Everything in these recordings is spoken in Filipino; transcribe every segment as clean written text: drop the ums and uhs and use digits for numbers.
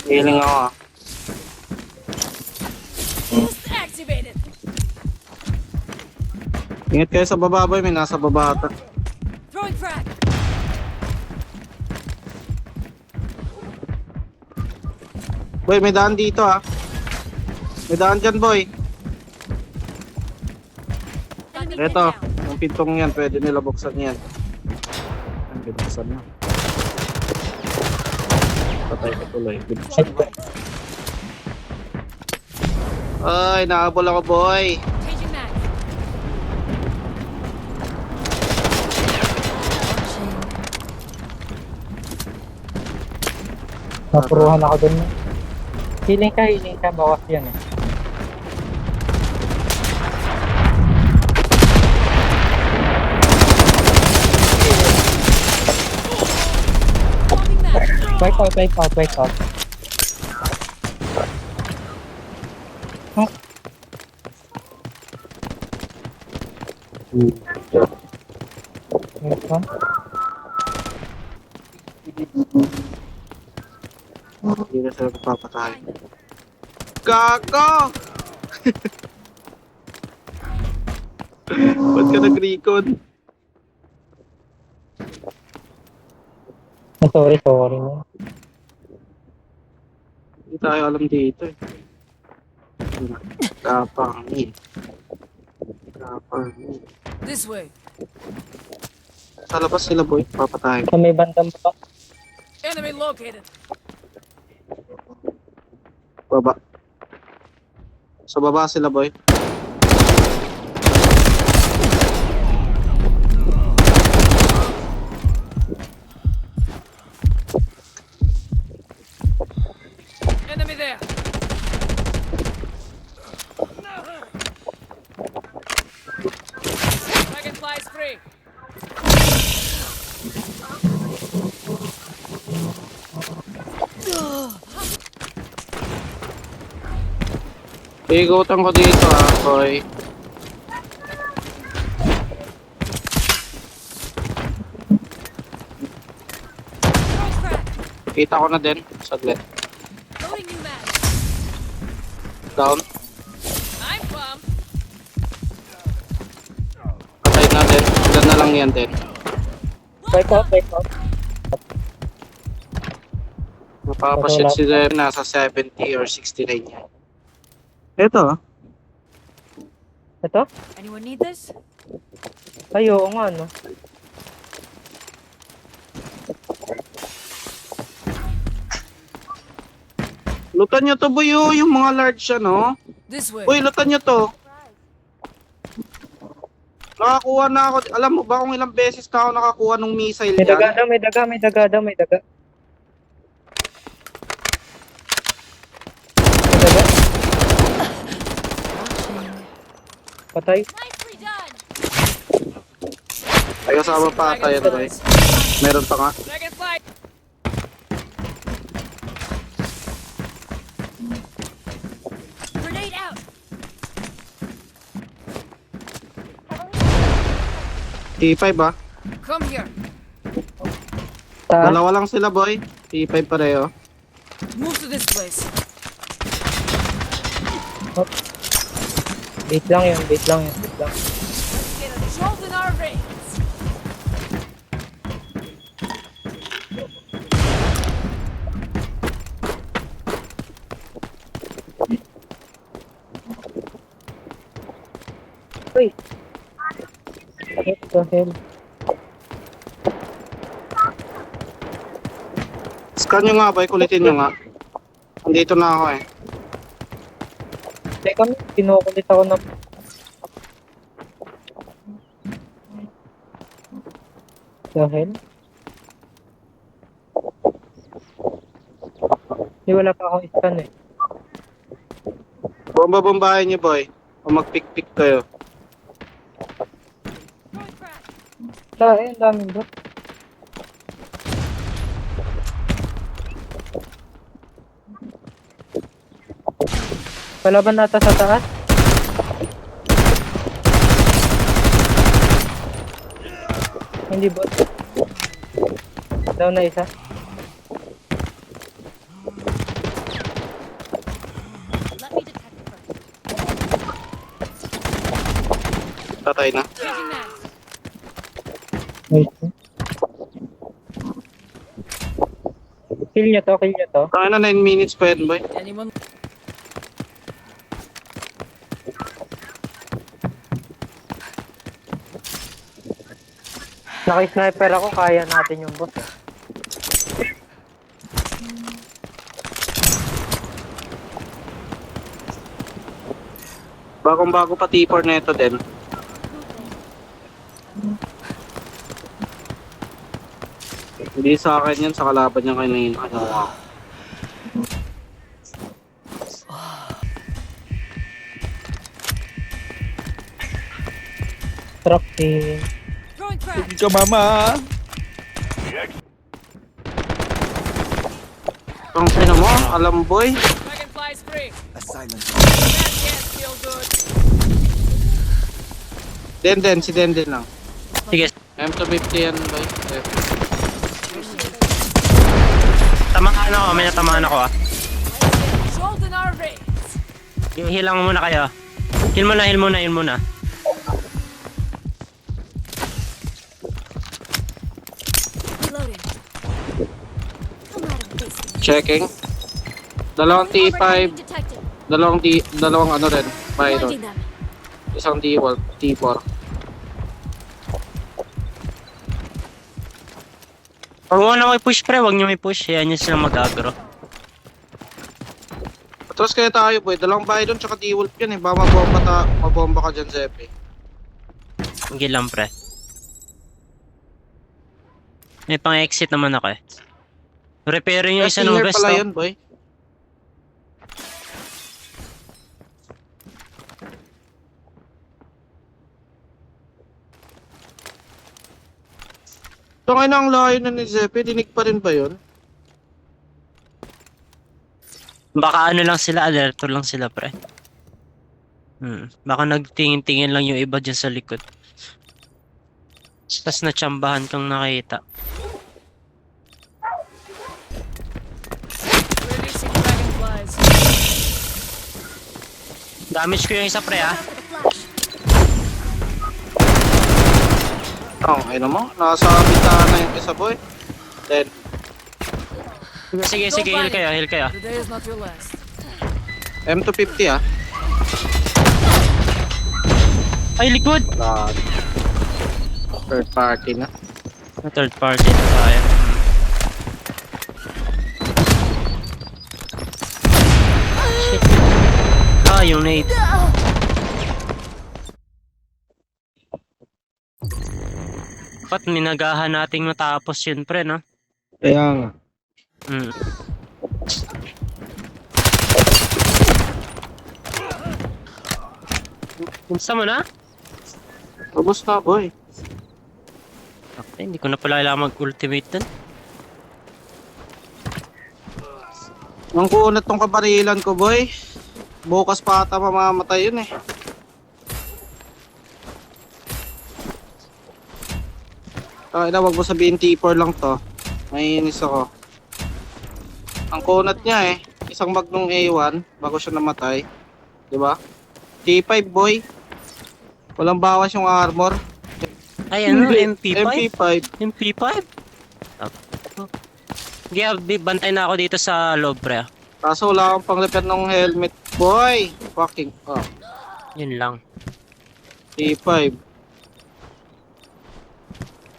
Healing ako ah. Ingat kayo sa baba boy, may nasa baba ata. Boy, may daan dito ah. May daan dyan boy. Eto, yung pintong yan, pwede nila buksan yan. Binuksan na. Patay ko tuloy. Binuksan na. Ay, nakahabol ako boy. Napuruhan ako dun. Healing ka, bawas yan eh. Wipe out. Huh? Next one. Hindi na sila papatay. Gago! Ba't ka nag-recon? Sorry mo. Hindi tayo alam dito eh. Kapangin. This way. Sa labas sila boy, papatay. Sa may bandang pa. Enemy located. Baba. Sa baba sila boy. Enemy there. Dragonfly's free. Igutan ko dito ah, boy. Kita ko na din, saglit. Loading new mag. Down. I'm pumped. Patay natin. Ilan na lang yan din. Wipe out. Mapapasit sila nasa 70 or 69 yan. Ito ah. Ito? Anyone need this? Ay, oo nga, no? Lutan nyo to boy oh, yung mga large siya no. This way. Uy, lutan nyo to. Nakakuha na ako. Alam mo ba kung ilang beses na ako nakakuha ng missile May daga yan? daw, may daga. May daga. Patay. Nicely done. Ay, kasama pa tayo boy. Meron pa nga. Dragonfly. Grenade out. T5 ah. Come here. Saan? Dalawa lang sila boy. T5 pareho. Move to this place. Bait lang yun. Let's get a jolt in our veins. Uy. What the hell? Scan nyo nga boy, kulitin nyo nga. Andito na ako eh. Teka, kinukulit ako na. The hell? Hindi, wala pa akong scan eh. Bomba-bombahin nyo boy. O mag-pick-pick kayo. Ang daming bot. Palaban nata sa taas. Hindi bot. Down na isa. Let me detect it first. Tatay na. Changing mags. Wait. Kill nyo to, kill nyo to. Tayo na 9 minutes pa yan, boy. Anyone? Naka-sniper ako, kaya natin yung boss. Bagong-bago pa T4 na ito din. Hindi sa akin yan, sa kalaban niya kanina. Ano, Truck team. Throwing crack. Ka mama. Ang sino mo, alam boy. Dragonfly's free. A silent. That can't feel good. Den, si Den lang. Sige, M250 yan, boy. tamahan ako. May natamaan ako ah. Controlled in our raids. Hilang muna kayo. Heal muna. Reloading. Come out of this. Checking. Dalawang T5, Detected. dalawang ano rin. Byron. Blinding them. Isang T4. Huwag mo na may push pre, huwag nyo may push. Yan yung sila mag-agro. Atras kaya tayo, boy. Dalawang Byron tsaka T-Wolf yan eh. Baka mabomba ka dyan, Zepe. Hindi lang pre. May pang-exit naman ako eh. Repairing yung isa ng Here vest pala oh. yun, boy. So ngayon ang layo na ni Zepe, dinig pa rin ba yun? Baka ano lang sila, alerto lang sila pre. Baka nagtingin-tingin lang yung iba dyan sa likod. Tapos natsambahan kang nakita. Releasing dragonflies. Damage ko yung isa pre ah. Ayun mo, nasa bintana na yung isa, boy. Then, Sige, heal kayo. Today is not your last. M250 ah. Ay, likod! God. Third party na. Third party na tayo. Shit. Yung nade. Dapat minagahan nating matapos yun pre, no? Kaya nga. Kumusta mo na? Ubus na, boy. Okay, hindi ko na pala kailangan mag-ultimate dun. Nung kuunat tong kabarilan ko, boy. Bukas pa ata mamamatay yun eh. Wag mo sabihin T4 lang to. Naiinis ako. Ang kunat niya eh. Isang magnong A1 bago siya namatay. Diba? T5 boy. Walang bawas yung armor. Ay, ano? MP5? MP5. MP5? Sige, bantay na ako dito sa loob, pre. Kaso wala akong pang repair ng helmet. Boy! Fucking Yun lang. T5.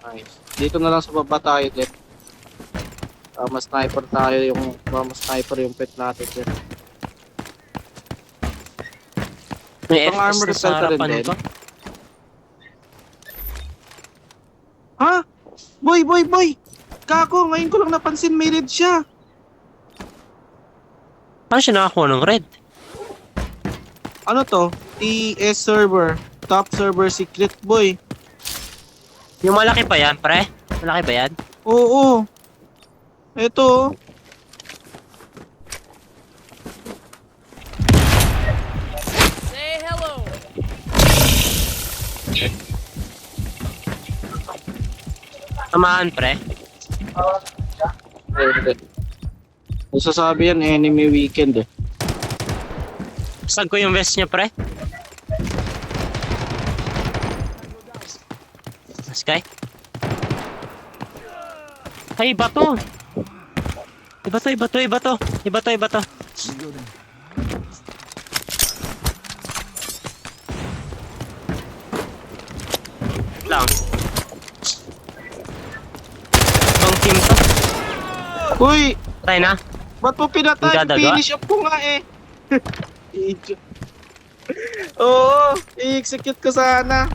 Nice. Dito na lang sa baba tayo din. Mas sniper tayo yung sniper yung pet natin din. May Itong FS armor na sa repel ka rin harapan din. ko. Ha? Boy! Kako, ngayon ko lang napansin may red siya. Paano siya nakakuha ng red? Ano to? TS server. Top server secret boy. Yung malaki pa yan, pre? Malaki ba yan? Oo. Ito. Say hello. Samahan, pre. Hindi. Masasabi yan, enemy weekend eh. Sag ko yung vest niya, pre. Sky? Ay, iba to! Iba to, iba to, iba to. Iba to, iba to. Lang. Ibang team to. Uy! Try na. Ba't mo pinatay? Ang gagawa? Finish up ko nga eh. Idiot. Oo, i-execute ko sana.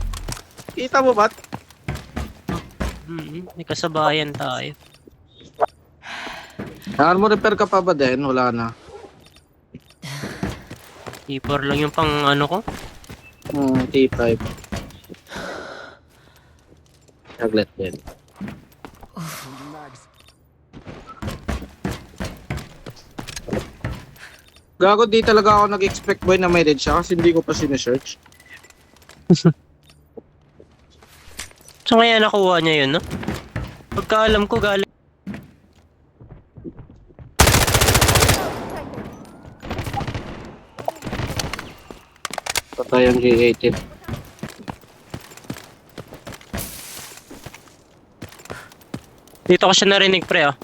Kita mo ba? May kasabayan tayo. Saan mo repair ka pa ba din? Wala na. T4 lang yung pang ano ko. T5. Saglit din. Gago, di talaga ako nag-expect boy na may red siya kasi hindi ko pa sinesearch. So kaya nakuha niya yun, no? Pagkaalam ko galing. Patay ang G18. Dito ko siya narinig, pre, ah.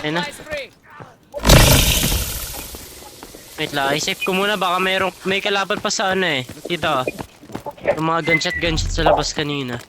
Ayun na. Dragonfly free. Wait lang, i-save ko muna. Baka may kalaban pa sa ano eh. Dito, ah. Yung mga gunshot sa labas kanina.